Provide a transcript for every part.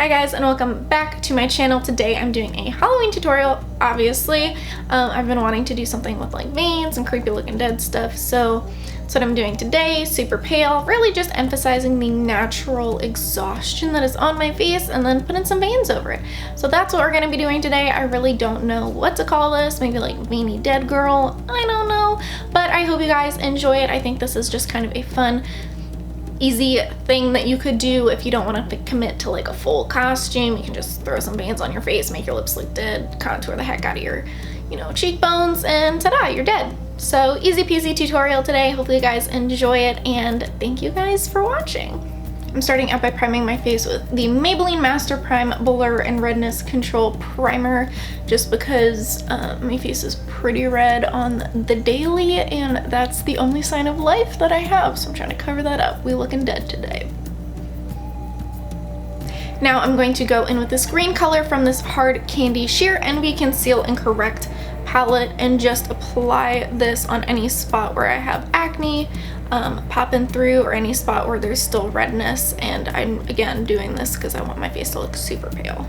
Hi guys, and welcome back to my channel. Today I'm doing a Halloween tutorial, obviously. I've been wanting to do something with like veins and creepy looking dead stuff, so that's what I'm doing today. Super pale, really just emphasizing the natural exhaustion that is on my face and then putting some veins over it. So that's what we're going to be doing today. I really don't know what to call this, maybe like veiny dead girl, I don't know, but I hope you guys enjoy it. I think this is just kind of a fun, easy thing that you could do if you don't want to commit to like a full costume. You can just throw some veins on your face, make your lips look dead, contour the heck out of your, cheekbones, and ta-da, you're dead. So easy peasy tutorial today. Hopefully you guys enjoy it, and thank you guys for watching. I'm starting out by priming my face with the Maybelline Master Prime Blur and Redness Control Primer, just because my face is pretty red on the daily, and that's the only sign of life that I have, so I'm trying to cover that up. We looking dead today. Now I'm going to go in with this green color from this Hard Candy Sheer Envy Conceal and Correct palette and just apply this on any spot where I have acne popping through, or any spot where there's still redness. And I'm again doing this because I want my face to look super pale.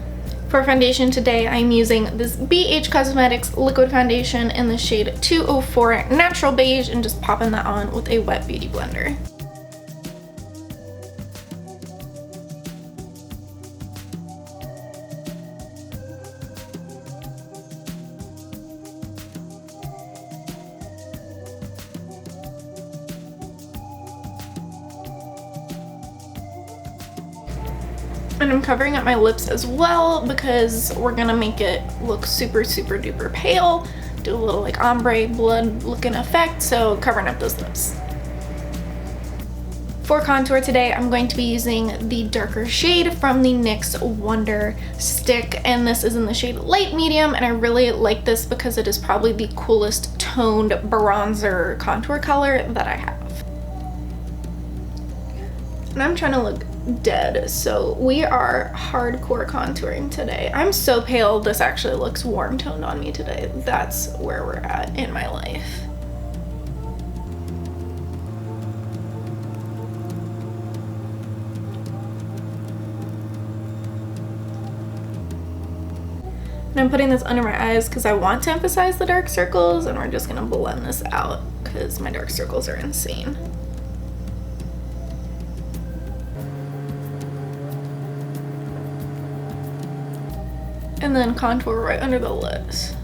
For foundation today, I'm using this Beige Cosmetics liquid foundation in the shade 204 Natural Beige and just popping that on with a wet beauty blender. And I'm covering up my lips as well because we're gonna make it look super duper pale. Do a little like ombre blood looking effect, so covering up those lips. For contour today, I'm going to be using the darker shade from the NYX Wonder Stick, and this is in the shade Light Medium, and I really like this because it is probably the coolest toned bronzer contour color that I have. And I'm trying to look dead, so we are hardcore contouring today. I'm so pale, this actually looks warm toned on me today. That's where we're at in my life. And I'm putting this under my eyes because I want to emphasize the dark circles, and we're just gonna blend this out because my dark circles are insane. And then contour right under the lips.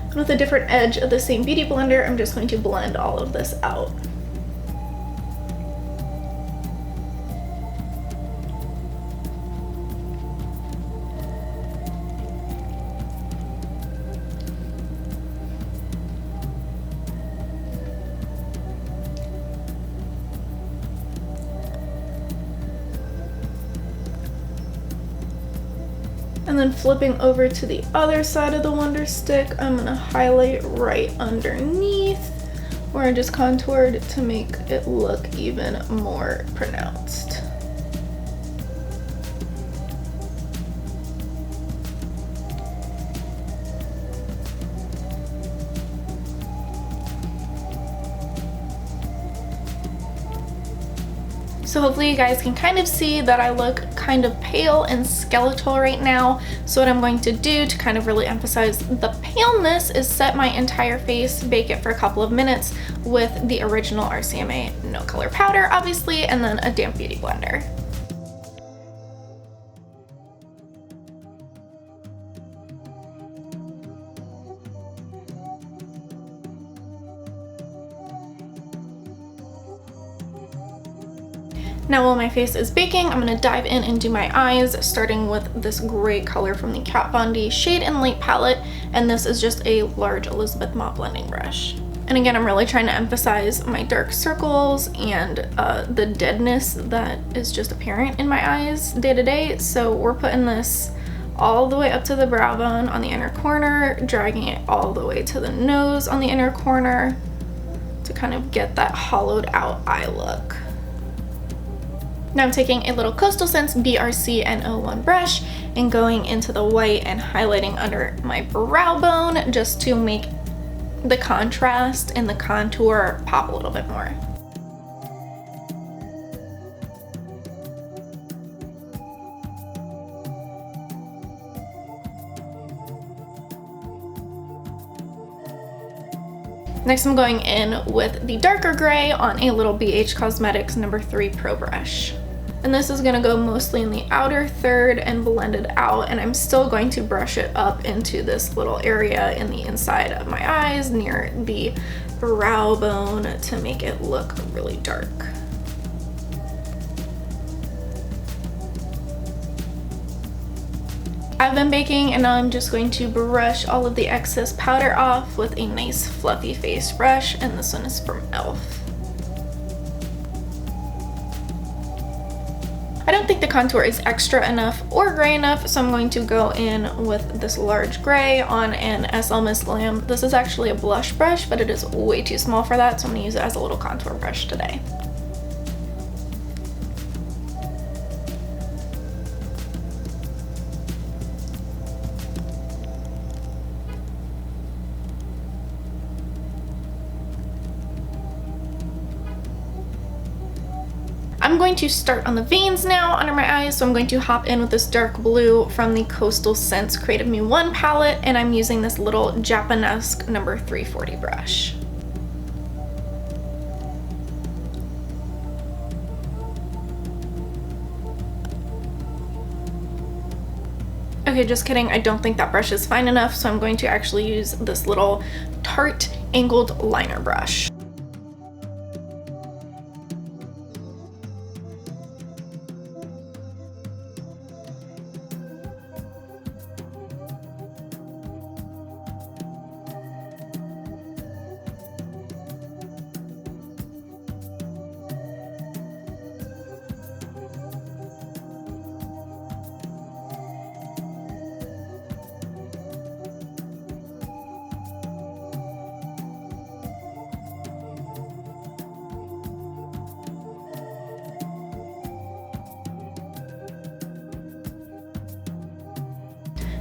And with a different edge of the same beauty blender, I'm just going to blend all of this out. And then flipping over to the other side of the Wonder Stick, I'm gonna highlight right underneath where I just contoured to make it look even more pronounced. So hopefully you guys can kind of see that I look kind of pale and skeletal right now. So what I'm going to do to kind of really emphasize the paleness is set my entire face, bake it for a couple of minutes with the original RCMA no color powder, obviously, and then a damp beauty blender. Now while my face is baking, I'm going to dive in and do my eyes, starting with this gray color from the Kat Von D Shade and Light palette, and this is just a large Elizabeth Mott blending brush. And again, I'm really trying to emphasize my dark circles and the deadness that is just apparent in my eyes day to day. So we're putting this all the way up to the brow bone on the inner corner, dragging it all the way to the nose on the inner corner to kind of get that hollowed out eye look. Now I'm taking a little Coastal Scents BRC N01 brush and going into the white and highlighting under my brow bone just to make the contrast and the contour pop a little bit more. Next, I'm going in with the darker gray on a little BH Cosmetics No. 3 Pro Brush. And this is gonna go mostly in the outer third and blend it out, and I'm still going to brush it up into this little area in the inside of my eyes near the brow bone to make it look really dark. I've been baking, and now I'm just going to brush all of the excess powder off with a nice fluffy face brush, and this one is from ELF. I don't think the contour is extra enough or gray enough, so I'm going to go in with this large gray on an SLMissGlam. This is actually a blush brush, but it is way too small for that, so I'm going to use it as a little contour brush today. I'm going to start on the veins now under my eyes, so I'm going to hop in with this dark blue from the Coastal Scents Creative Me 1 palette, and I'm using this little Japonesque No. 340 brush. Okay, just kidding, I don't think that brush is fine enough, so I'm going to actually use this little Tarte angled liner brush.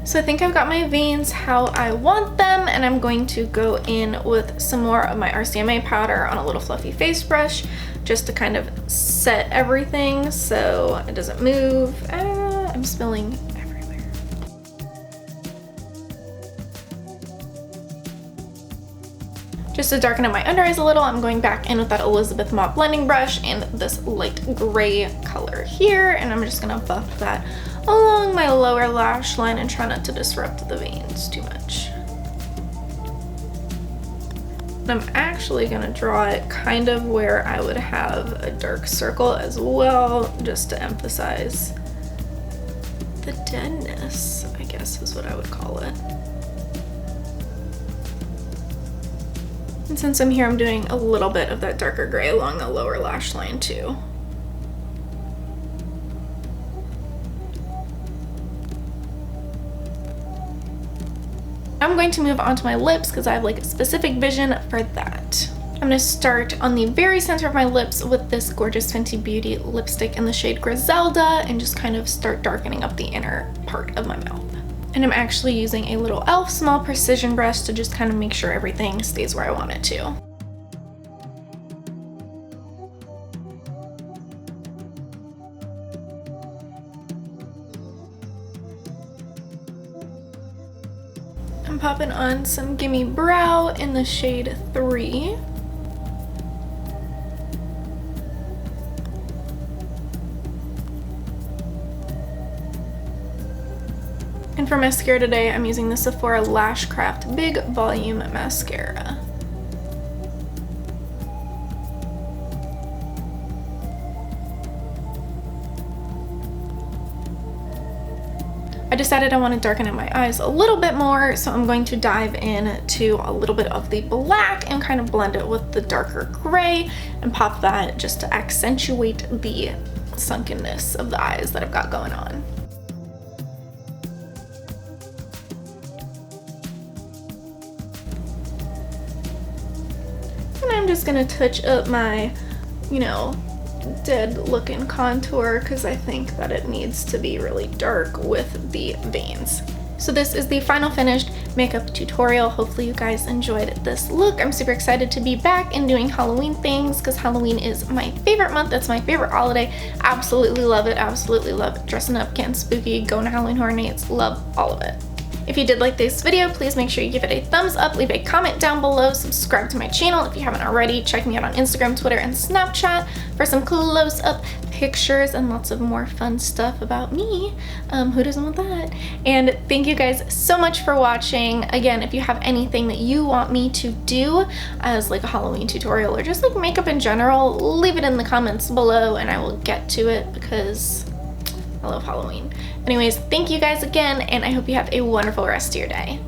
So I think I've got my veins how I want them, and I'm going to go in with some more of my RCMA powder on a little fluffy face brush just to kind of set everything so it doesn't move. I'm spilling everywhere. Just to darken up my under eyes a little, I'm going back in with that Elizabeth Mott blending brush and this light gray color here, and I'm just gonna buff that along my lower lash line and try not to disrupt the veins too much. And I'm actually gonna draw it kind of where I would have a dark circle as well, just to emphasize the deadness, I guess is what I would call it. And since I'm here, I'm doing a little bit of that darker gray along the lower lash line too. I'm going to move on to my lips because I have like a specific vision for that. I'm going to start on the very center of my lips with this gorgeous Fenty Beauty lipstick in the shade Griselda and just kind of start darkening up the inner part of my mouth. And I'm actually using a little ELFSmall precision brush to just kind of make sure everything stays where I want it to. I'm popping on some Gimmie Brow in the shade 3. And for mascara today, I'm using the Sephora LashCraft Big Volume Mascara. I decided I want to darken up my eyes a little bit more, so I'm going to dive into a little bit of the black and kind of blend it with the darker gray and pop that just to accentuate the sunkenness of the eyes that I've got going on. And I'm just gonna touch up my, dead looking contour because I think that it needs to be really dark with the veins. So this is the final finished makeup tutorial. Hopefully you guys enjoyed this look. I'm super excited to be back and doing Halloween things because Halloween is my favorite month. It's my favorite holiday. Absolutely love it. Absolutely love it. Dressing up, getting spooky, going to Halloween Horror Nights. Love all of it. If you did like this video, please make sure you give it a thumbs up, leave a comment down below, subscribe to my channel if you haven't already, check me out on Instagram, Twitter, and Snapchat for some close-up pictures and lots of more fun stuff about me. Who doesn't want that? And thank you guys so much for watching. Again, if you have anything that you want me to do as like a Halloween tutorial or just like makeup in general, leave it in the comments below and I will get to it because I love Halloween. Anyways, thank you guys again, and I hope you have a wonderful rest of your day.